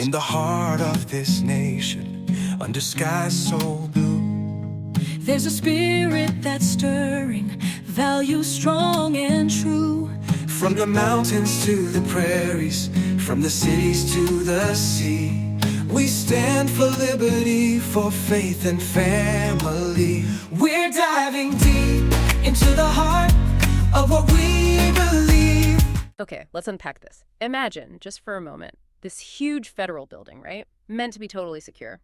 In the heart of this nation, under skies so blue, there's a spirit that's stirring, values strong and true. From the mountains to the prairies, from the cities to the sea, we stand for liberty, for faith and family. We're diving deep into the heart of what we believe. Okay, let's unpack this. Imagine, just for a moment, this huge federal building, right? Meant to be totally secure,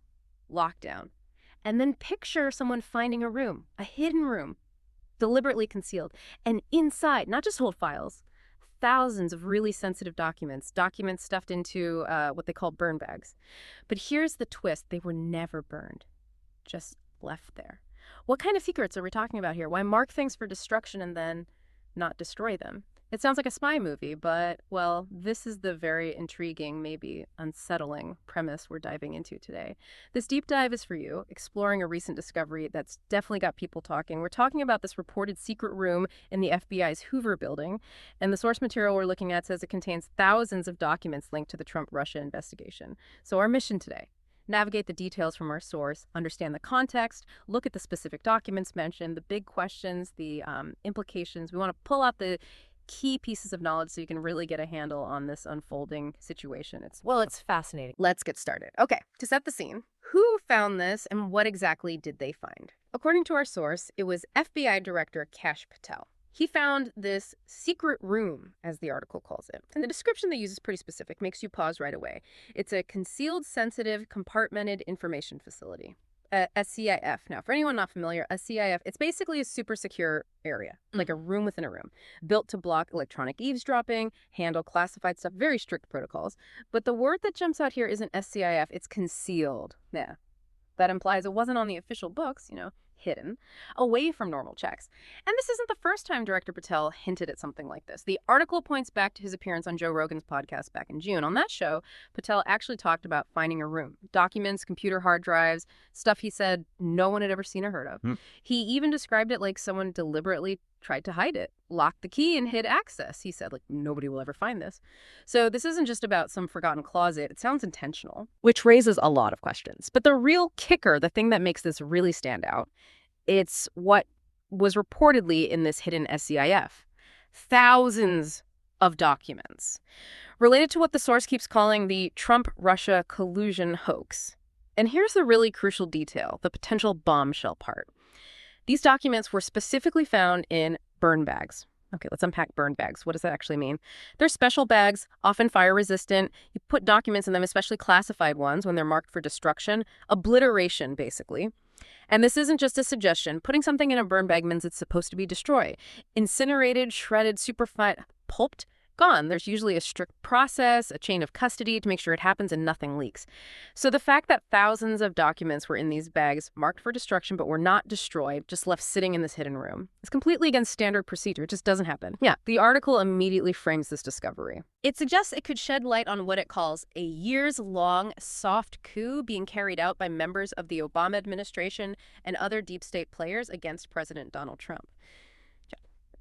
locked down. And then picture someone finding a room, a hidden room, deliberately concealed. And inside, not just hold files, thousands of really sensitive documents stuffed into what they call burn bags. But here's the twist. They were never burned, just left there. What kind of secrets are we talking about here? Why mark things for destruction and then not destroy them? It sounds like a spy movie, but, well, this is the very intriguing, maybe unsettling premise we're diving into today. This deep dive is for you, exploring a recent discovery that's definitely got people talking. We're talking about this reported secret room in the FBI's Hoover building, and the source material we're looking at says it contains thousands of documents linked to the Trump-Russia investigation. So our mission today: navigate the details from our source, understand the context, look at the specific documents mentioned, the big questions, the implications. We want to pull out the key pieces of knowledge so you can really get a handle on this unfolding situation. It's fascinating. Let's get started. Okay, to set the scene, who found this and what exactly did they find? According to our source, it was FBI Director Kash Patel. He found this secret room, as the article calls it. And the description they use is pretty specific, makes you pause right away. It's a concealed, sensitive, compartmented information facility. SCIF. Now, for anyone not familiar, a CIF, it's basically a super secure area, like a room within a room, built to block electronic eavesdropping, handle classified stuff, very strict protocols. But the word that jumps out here isn't SCIF, it's concealed. Yeah, that implies it wasn't on the official books, hidden, away from normal checks. And this isn't the first time Director Patel hinted at something like this. The article points back to his appearance on Joe Rogan's podcast back in June. On that show, Patel actually talked about finding a room, documents, computer hard drives, stuff he said no one had ever seen or heard of. He even described it like someone deliberately tried to hide it, locked the key and hid access. He said, nobody will ever find this. So this isn't just about some forgotten closet. It sounds intentional, which raises a lot of questions. But the real kicker, the thing that makes this really stand out, it's what was reportedly in this hidden SCIF. Thousands of documents related to what the source keeps calling the Trump-Russia collusion hoax. And here's the really crucial detail, the potential bombshell part. These documents were specifically found in burn bags. Okay, let's unpack burn bags. What does that actually mean? They're special bags, often fire-resistant. You put documents in them, especially classified ones, when they're marked for destruction. Obliteration, basically. And this isn't just a suggestion. Putting something in a burn bag means it's supposed to be destroyed. Incinerated, shredded, superfine, pulped, gone. There's usually a strict process, a chain of custody to make sure it happens and nothing leaks. So the fact that thousands of documents were in these bags marked for destruction but were not destroyed, just left sitting in this hidden room, is completely against standard procedure. It just doesn't happen. Yeah, the article immediately frames this discovery. It suggests it could shed light on what it calls a years-long soft coup being carried out by members of the Obama administration and other deep state players against President Donald Trump.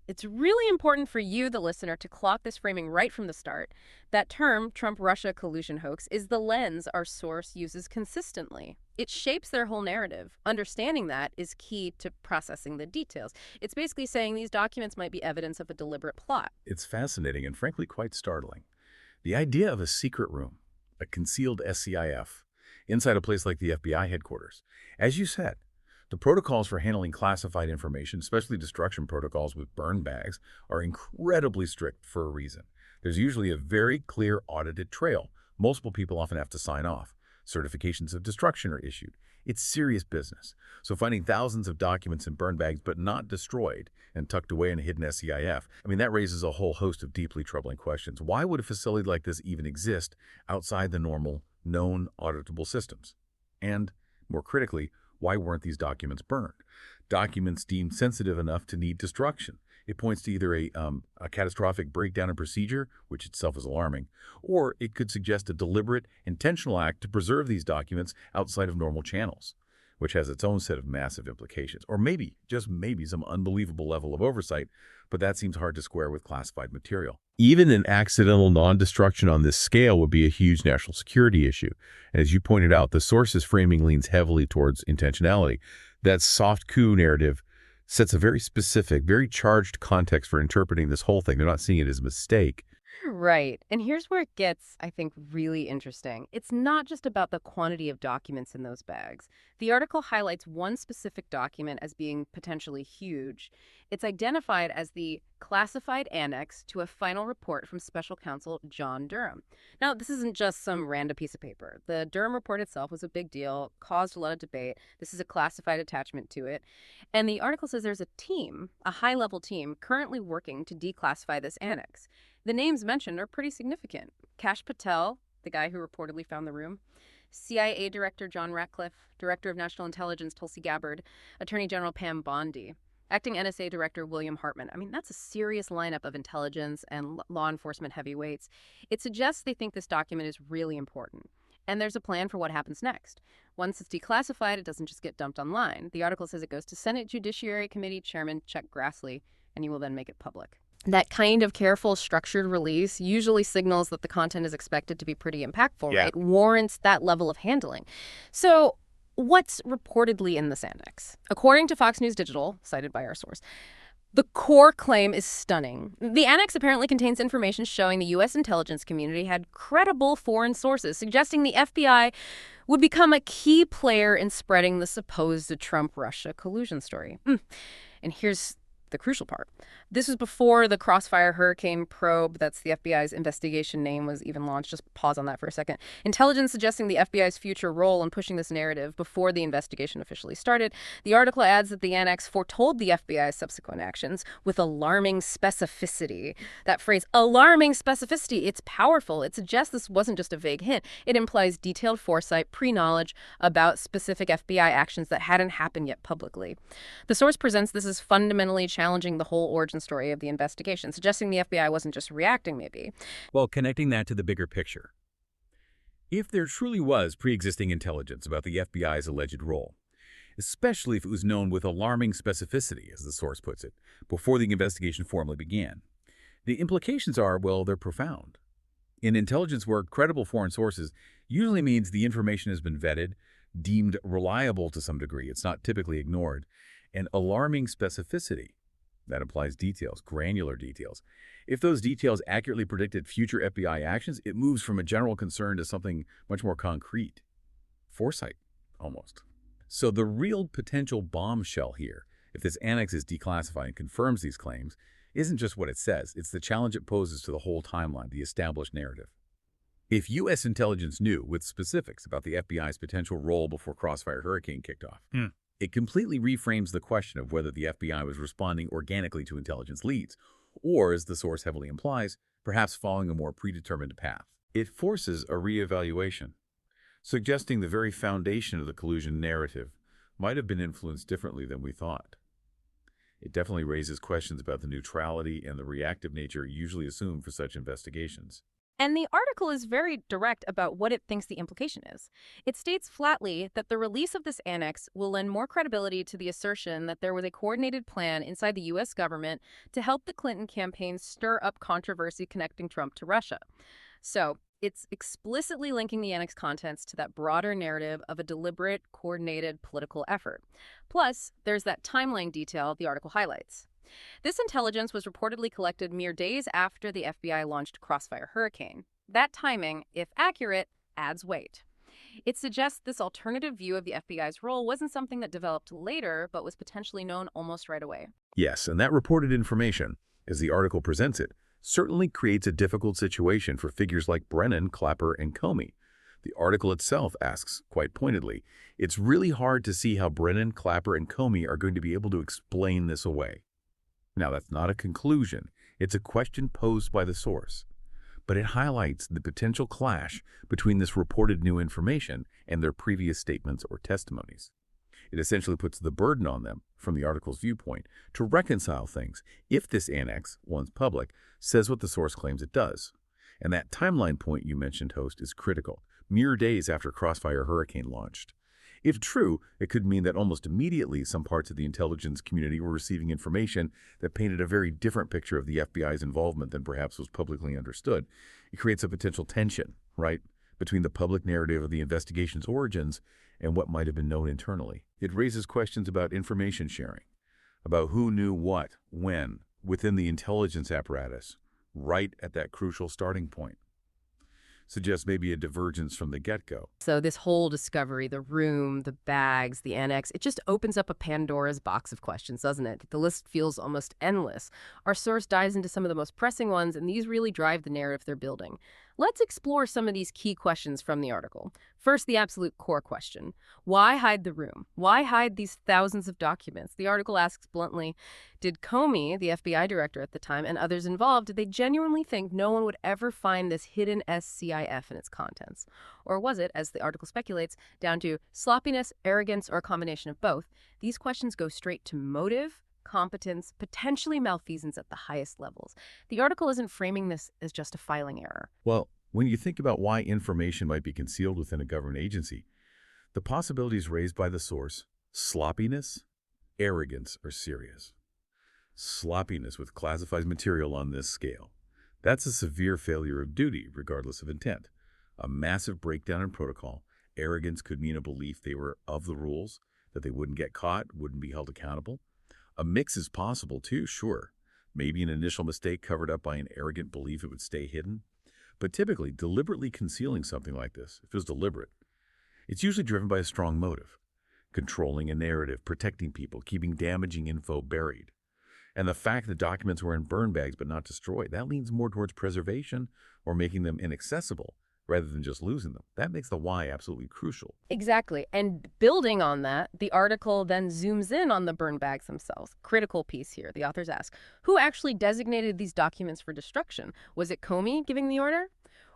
It's really important for you, the listener, to clock this framing right from the start. That term, Trump-Russia collusion hoax, is the lens our source uses consistently. It shapes their whole narrative. Understanding that is key to processing the details. It's basically saying these documents might be evidence of a deliberate plot. It's fascinating and frankly quite startling. The idea of a secret room, a concealed SCIF, inside a place like the FBI headquarters. As you said, the protocols for handling classified information, especially destruction protocols with burn bags, are incredibly strict for a reason. There's usually a very clear audited trail. Multiple people often have to sign off. Certifications of destruction are issued. It's serious business. So finding thousands of documents in burn bags but not destroyed and tucked away in a hidden SCIF, that raises a whole host of deeply troubling questions. Why would a facility like this even exist outside the normal, known, auditable systems? And, more critically, why weren't these documents burned? Documents deemed sensitive enough to need destruction. It points to either a catastrophic breakdown in procedure, which itself is alarming, or it could suggest a deliberate, intentional act to preserve these documents outside of normal channels. which has its own set of massive implications. Or maybe, just maybe, some unbelievable level of oversight, but that seems hard to square with classified material. Even an accidental non-destruction on this scale would be a huge national security issue. As you pointed out, the source's framing leans heavily towards intentionality. That soft coup narrative sets a very specific, very charged context for interpreting this whole thing. They're not seeing it as a mistake. Right. And here's where it gets, I think, really interesting. It's not just about the quantity of documents in those bags. The article highlights one specific document as being potentially huge. It's identified as the classified annex to a final report from special counsel John Durham. Now, this isn't just some random piece of paper. The Durham report itself was a big deal, caused a lot of debate. This is a classified attachment to it. And the article says there's a team, a high-level team, currently working to declassify this annex. The names mentioned are pretty significant. Kash Patel, the guy who reportedly found the room, CIA Director John Ratcliffe, Director of National Intelligence Tulsi Gabbard, Attorney General Pam Bondi, Acting NSA Director William Hartman. I mean, that's a serious lineup of intelligence and law enforcement heavyweights. It suggests they think this document is really important. And there's a plan for what happens next. Once it's declassified, it doesn't just get dumped online. The article says it goes to Senate Judiciary Committee Chairman Chuck Grassley, and he will then make it public. That kind of careful, structured release usually signals that the content is expected to be pretty impactful, right? It warrants that level of handling. So what's reportedly in this annex? According to Fox News Digital, cited by our source, the core claim is stunning. The annex apparently contains information showing the U.S. intelligence community had credible foreign sources, suggesting the FBI would become a key player in spreading the supposed Trump-Russia collusion story. And here's the crucial part. This was before the Crossfire Hurricane probe, that's the FBI's investigation name, was even launched. Just pause on that for a second. Intelligence suggesting the FBI's future role in pushing this narrative before the investigation officially started. The article adds that the annex foretold the FBI's subsequent actions with alarming specificity. That phrase, alarming specificity, it's powerful. It suggests this wasn't just a vague hint. It implies detailed foresight, pre-knowledge about specific FBI actions that hadn't happened yet publicly. The source presents this as fundamentally challenging the whole origin story of the investigation, suggesting the FBI wasn't just reacting, maybe. Well, connecting that to the bigger picture. If there truly was pre-existing intelligence about the FBI's alleged role, especially if it was known with alarming specificity, as the source puts it, before the investigation formally began, the implications are, well, they're profound. In intelligence work, credible foreign sources usually means the information has been vetted, deemed reliable to some degree. It's not typically ignored. And alarming specificity, that implies details, granular details. If those details accurately predicted future FBI actions, it moves from a general concern to something much more concrete. Foresight, almost. So the real potential bombshell here, if this annex is declassified and confirms these claims, isn't just what it says. It's the challenge it poses to the whole timeline, the established narrative. If U.S. intelligence knew with specifics about the FBI's potential role before Crossfire Hurricane kicked off, it completely reframes the question of whether the FBI was responding organically to intelligence leads, or, as the source heavily implies, perhaps following a more predetermined path. It forces a reevaluation, suggesting the very foundation of the collusion narrative might have been influenced differently than we thought. It definitely raises questions about the neutrality and the reactive nature usually assumed for such investigations. And the article is very direct about what it thinks the implication is. It states flatly that the release of this annex will lend more credibility to the assertion that there was a coordinated plan inside the U.S. government to help the Clinton campaign stir up controversy connecting Trump to Russia. So it's explicitly linking the annex contents to that broader narrative of a deliberate, coordinated political effort. Plus, there's that timeline detail the article highlights. This intelligence was reportedly collected mere days after the FBI launched Crossfire Hurricane. That timing, if accurate, adds weight. It suggests this alternative view of the FBI's role wasn't something that developed later, but was potentially known almost right away. Yes, and that reported information, as the article presents it, certainly creates a difficult situation for figures like Brennan, Clapper, and Comey. The article itself asks, quite pointedly, it's really hard to see how Brennan, Clapper, and Comey are going to be able to explain this away. Now, that's not a conclusion. It's a question posed by the source. But it highlights the potential clash between this reported new information and their previous statements or testimonies. It essentially puts the burden on them, from the article's viewpoint, to reconcile things if this annex, once public, says what the source claims it does. And that timeline point you mentioned, host, is critical. Mere days after Crossfire Hurricane launched. If true, it could mean that almost immediately some parts of the intelligence community were receiving information that painted a very different picture of the FBI's involvement than perhaps was publicly understood. It creates a potential tension, right, between the public narrative of the investigation's origins and what might have been known internally. It raises questions about information sharing, about who knew what, when, within the intelligence apparatus, right at that crucial starting point. Suggests maybe a divergence from the get-go. So this whole discovery, the room, the bags, the annex, it just opens up a Pandora's box of questions, doesn't it? The list feels almost endless. Our source dives into some of the most pressing ones, and these really drive the narrative they're building. Let's explore some of these key questions from the article. First, the absolute core question. Why hide the room? Why hide these thousands of documents? The article asks bluntly, did Comey, the FBI director at the time, and others involved, did they genuinely think no one would ever find this hidden SCIF and its contents? Or was it, as the article speculates, down to sloppiness, arrogance, or a combination of both? These questions go straight to motive, competence, potentially malfeasance at the highest levels. The article isn't framing this as just a filing error. Well, when you think about why information might be concealed within a government agency, the possibilities raised by the source, sloppiness, arrogance, are serious. Sloppiness with classified material on this scale. That's a severe failure of duty, regardless of intent. A massive breakdown in protocol. Arrogance could mean a belief they were of the rules, that they wouldn't get caught, wouldn't be held accountable. A mix is possible too, sure. Maybe an initial mistake covered up by an arrogant belief it would stay hidden. But typically, deliberately concealing something like this, if it was deliberate, it's usually driven by a strong motive. Controlling a narrative, protecting people, keeping damaging info buried. And the fact that documents were in burn bags but not destroyed, that leans more towards preservation or making them inaccessible, rather than just losing them. That makes the why absolutely crucial. Exactly. And building on that, the article then zooms in on the burn bags themselves. Critical piece here. The authors ask, who actually designated these documents for destruction? Was it Comey giving the order?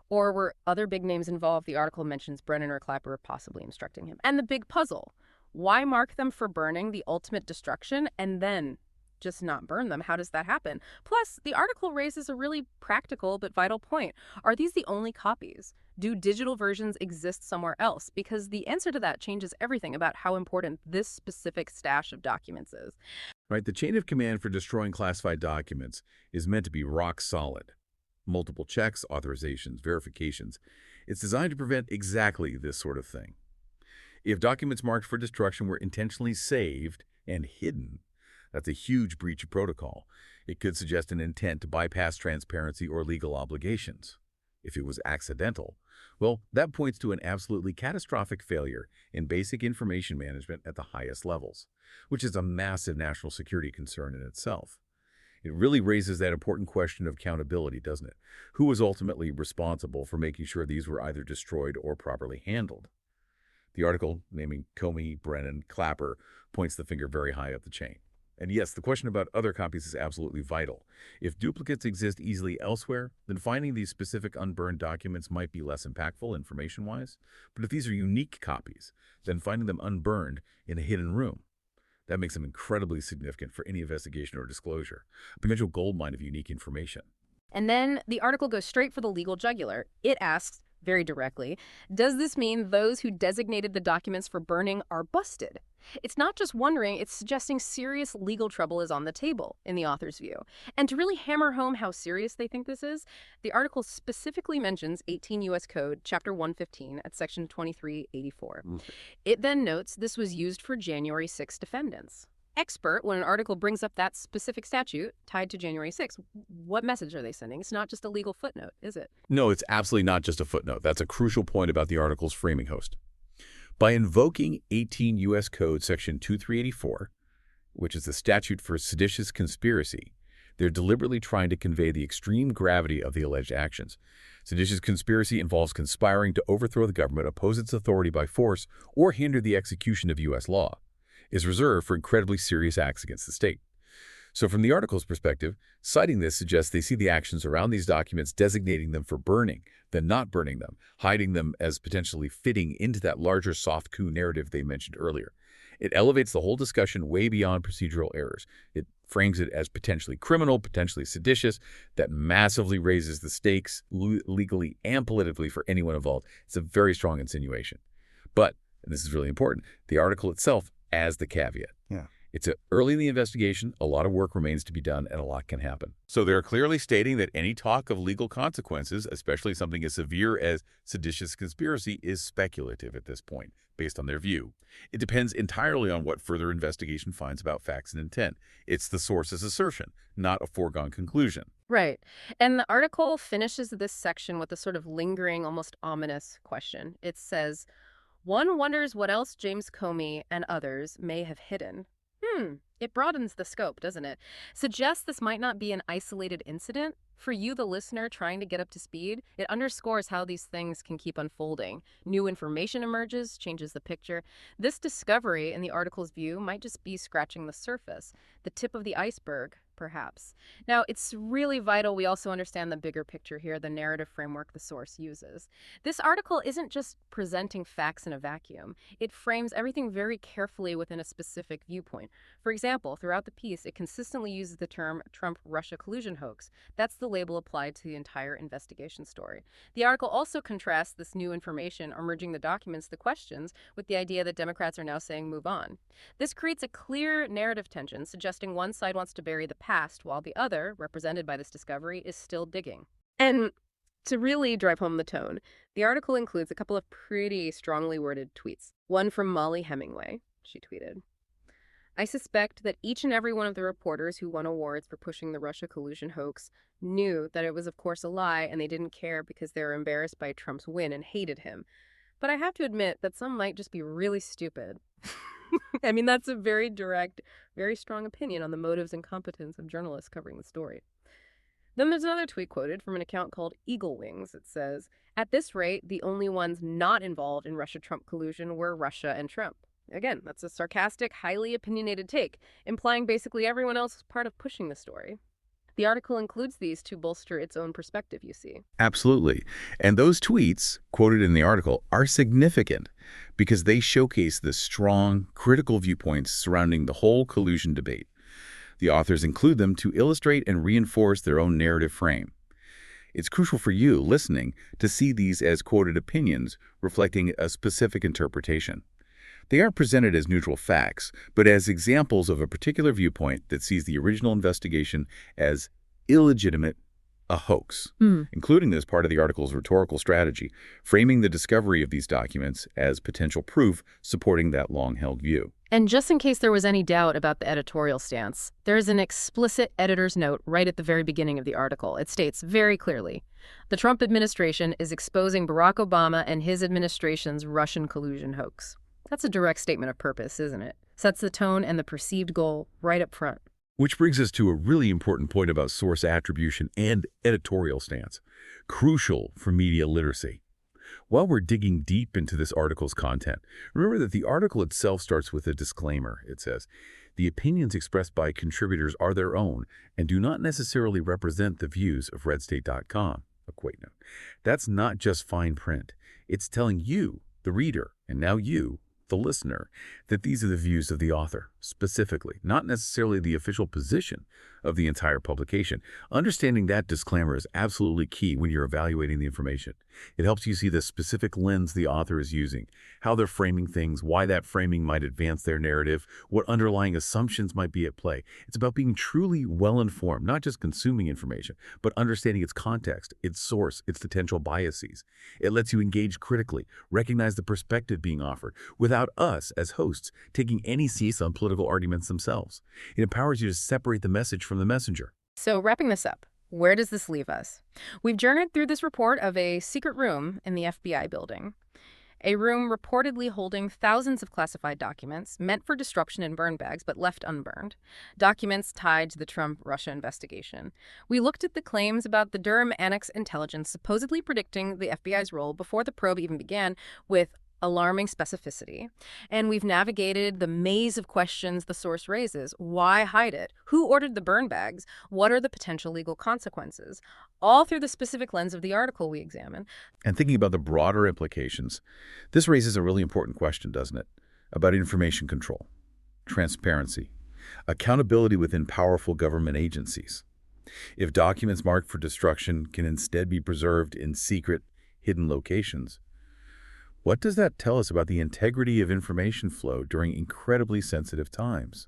Or were other big names involved? The article mentions Brennan or Clapper possibly instructing him. And the big puzzle. Why mark them for burning, the ultimate destruction, and then just not burn them? How does that happen? Plus, the article raises a really practical but vital point. Are these the only copies? Do digital versions exist somewhere else? Because the answer to that changes everything about how important this specific stash of documents is. Right, the chain of command for destroying classified documents is meant to be rock solid. Multiple checks, authorizations, verifications. It's designed to prevent exactly this sort of thing. If documents marked for destruction were intentionally saved and hidden, that's a huge breach of protocol. It could suggest an intent to bypass transparency or legal obligations. If it was accidental, well, that points to an absolutely catastrophic failure in basic information management at the highest levels, which is a massive national security concern in itself. It really raises that important question of accountability, doesn't it? Who was ultimately responsible for making sure these were either destroyed or properly handled? The article, naming Comey, Brennan, Clapper, points the finger very high up the chain. And yes, the question about other copies is absolutely vital. If duplicates exist easily elsewhere, then finding these specific unburned documents might be less impactful information-wise. But if these are unique copies, then finding them unburned in a hidden room, that makes them incredibly significant for any investigation or disclosure, a potential goldmine of unique information. And then the article goes straight for the legal jugular. It asks, very directly, does this mean those who designated the documents for burning are busted? It's not just wondering, it's suggesting serious legal trouble is on the table, in the author's view. And to really hammer home how serious they think this is, the article specifically mentions 18 U.S. Code, Chapter 115, at Section 2384. It then notes this was used for January 6 defendants. Expert, when an article brings up that specific statute tied to January 6, what message are they sending? It's not just a legal footnote, is it? No, it's absolutely not just a footnote. That's a crucial point about the article's framing host. By invoking 18 U.S. Code Section 2384, which is the statute for seditious conspiracy, they're deliberately trying to convey the extreme gravity of the alleged actions. Seditious conspiracy involves conspiring to overthrow the government, oppose its authority by force, or hinder the execution of U.S. law. Is reserved for incredibly serious acts against the state. So from the article's perspective, citing this suggests they see the actions around these documents designating them for burning, then not burning them, hiding them as potentially fitting into that larger soft coup narrative they mentioned earlier. It elevates the whole discussion way beyond procedural errors. It frames it as potentially criminal, potentially seditious, that massively raises the stakes legally and politically for anyone involved. It's a very strong insinuation. But and this is really important, the article itself as the caveat. Yeah. It's early in the investigation, a lot of work remains to be done, and a lot can happen. So they're clearly stating that any talk of legal consequences, especially something as severe as seditious conspiracy, is speculative at this point, based on their view. It depends entirely on what further investigation finds about facts and intent. It's the source's assertion, not a foregone conclusion. Right. And the article finishes this section with a sort of lingering, almost ominous question. It says, "One wonders what else James Comey and others may have hidden." It broadens the scope, doesn't it? Suggests this might not be an isolated incident. For you, the listener, trying to get up to speed, it underscores how these things can keep unfolding. New information emerges, changes the picture. This discovery, in the article's view, might just be scratching the surface, the tip of the iceberg, perhaps. Now, it's really vital we also understand the bigger picture here, the narrative framework the source uses. This article isn't just presenting facts in a vacuum. It frames everything very carefully within a specific viewpoint. For example, throughout the piece, it consistently uses the term Trump-Russia collusion hoax. That's the label applied to the entire investigation story. The article also contrasts this new information, or merging the documents, the questions, with the idea that Democrats are now saying move on. This creates a clear narrative tension, suggesting one side wants to bury the past, while the other, represented by this discovery, is still digging. And to really drive home the tone, the article includes a couple of pretty strongly worded tweets. One from Molly Hemingway. She tweeted, "I suspect that each and every one of the reporters who won awards for pushing the Russia collusion hoax knew that it was of course a lie, and they didn't care because they were embarrassed by Trump's win and hated him. But I have to admit that some might just be really stupid." I mean, that's a very direct, very strong opinion on the motives and competence of journalists covering the story. Then there's another tweet quoted from an account called Eagle Wings. It says, "At this rate, the only ones not involved in Russia-Trump collusion were Russia and Trump." Again, that's a sarcastic, highly opinionated take, implying basically everyone else was part of pushing the story. The article includes these to bolster its own perspective, you see. Absolutely. And those tweets, quoted in the article, are significant because they showcase the strong, critical viewpoints surrounding the whole collusion debate. The authors include them to illustrate and reinforce their own narrative frame. It's crucial for you, listening, to see these as quoted opinions reflecting a specific interpretation. They aren't presented as neutral facts, but as examples of a particular viewpoint that sees the original investigation as illegitimate, a hoax, including this part of the article's rhetorical strategy, framing the discovery of these documents as potential proof supporting that long-held view. And just in case there was any doubt about the editorial stance, there's an explicit editor's note right at the very beginning of the article. It states very clearly, "The Trump administration is exposing Barack Obama and his administration's Russian collusion hoax." That's a direct statement of purpose, isn't it? Sets the tone and the perceived goal right up front. Which brings us to a really important point about source attribution and editorial stance, crucial for media literacy. While we're digging deep into this article's content, remember that the article itself starts with a disclaimer. It says, "The opinions expressed by contributors are their own and do not necessarily represent the views of redstate.com. A quick note. That's not just fine print. It's telling you, the reader, and now you, the listener, that these are the views of the author, specifically, not necessarily the official position of the entire publication. Understanding that disclaimer is absolutely key when you're evaluating the information. It helps you see the specific lens the author is using, how they're framing things, why that framing might advance their narrative, what underlying assumptions might be at play. It's about being truly well-informed, not just consuming information, but understanding its context, its source, its potential biases. It lets you engage critically, recognize the perspective being offered, without us, as hosts, taking any seats on political arguments themselves. It empowers you to separate the message from the messenger. So wrapping this up, where does this leave us? We've journeyed through this report of a secret room in the FBI building. A room reportedly holding thousands of classified documents meant for destruction in burn bags but left unburned. Documents tied to the Trump-Russia investigation. We looked at the claims about the Durham annex intelligence supposedly predicting the FBI's role before the probe even began with alarming specificity. And we've navigated the maze of questions the source raises. Why hide it? Who ordered the burn bags? What are the potential legal consequences? All through the specific lens of the article we examine. And thinking about the broader implications, this raises a really important question, doesn't it? About information control, transparency, accountability within powerful government agencies. If documents marked for destruction can instead be preserved in secret, hidden locations, What does that tell us about the integrity of information flow during incredibly sensitive times?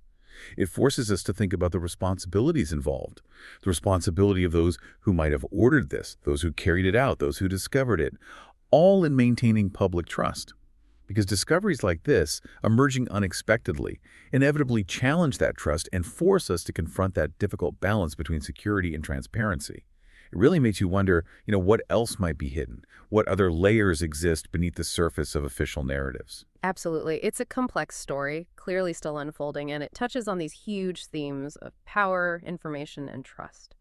It forces us to think about the responsibilities involved, the responsibility of those who might have ordered this, those who carried it out, those who discovered it, all in maintaining public trust. Because discoveries like this, emerging unexpectedly, inevitably challenge that trust and force us to confront that difficult balance between security and transparency. It really makes you wonder, what else might be hidden? What other layers exist beneath the surface of official narratives? Absolutely. It's a complex story, clearly still unfolding, and it touches on these huge themes of power, information, and trust.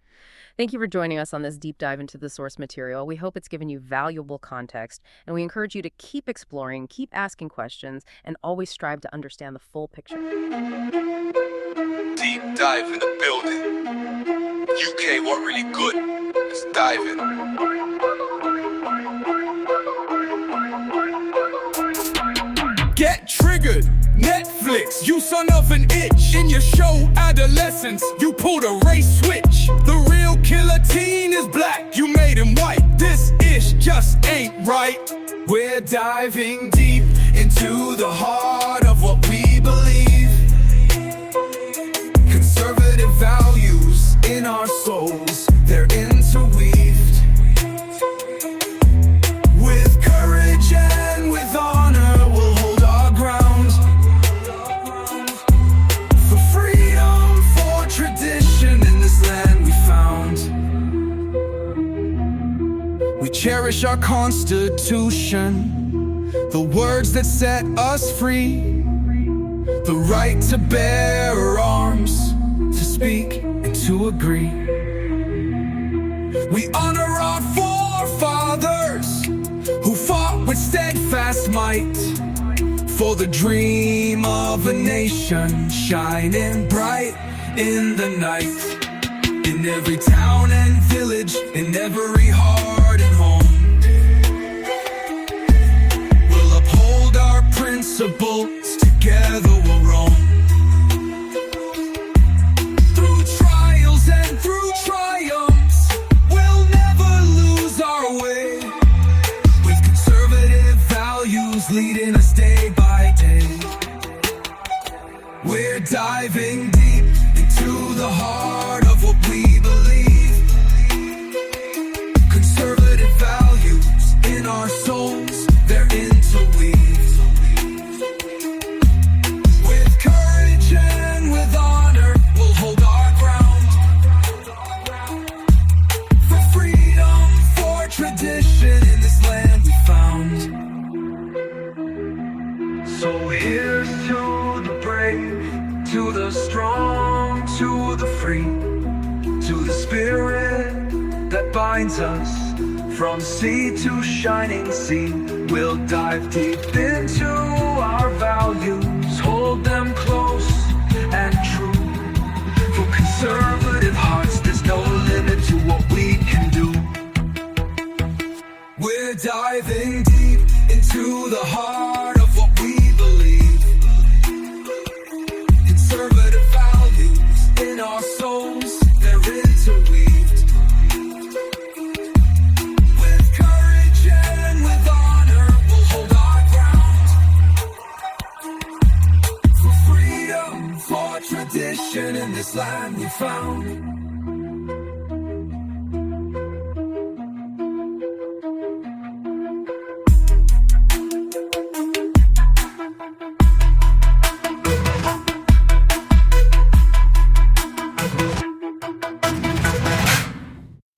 Thank you for joining us on this deep dive into the source material. We hope it's given you valuable context, and we encourage you to keep exploring, keep asking questions, and always strive to understand the full picture. Deep dive in the building. UK, what really good? Let's dive in. Get triggered. Netflix, you son of an itch. In your show Adolescence, you pulled a race switch. The real killer teen is black, you made him white. This ish just ain't right. We're diving deep into the heart of what we believe. Conservative values in our souls, they're interweaved. With courage and with honor, we'll hold our ground. For freedom, for tradition in this land we found. We cherish our Constitution, the words that set us free. The right to bear arms, to speak and to agree. We honor our forefathers who fought with steadfast might for the dream of a nation shining bright in the night. In every town and village, in every heart and home, we'll uphold our principles, together we'll roam. Through trials and through triumphs, we'll never lose our way. With conservative values leading us day by day. We're diving deep into the heart of what we believe. Conservative values in our souls, they're interweaved. With courage and with honor, we'll hold our ground. For freedom, for tradition in this land we found. So here's to the brave, to the strong, to the free, to the spirit that binds us from sea to shining sea. We'll dive deep into our values, hold them close and true. For conservative hearts, there's no limit to what we can do. We're diving deep into the heart of what we believe. Conservative values in our souls, they're interweaved. With courage and with honor, we'll hold our ground. For freedom, for tradition in this land we found.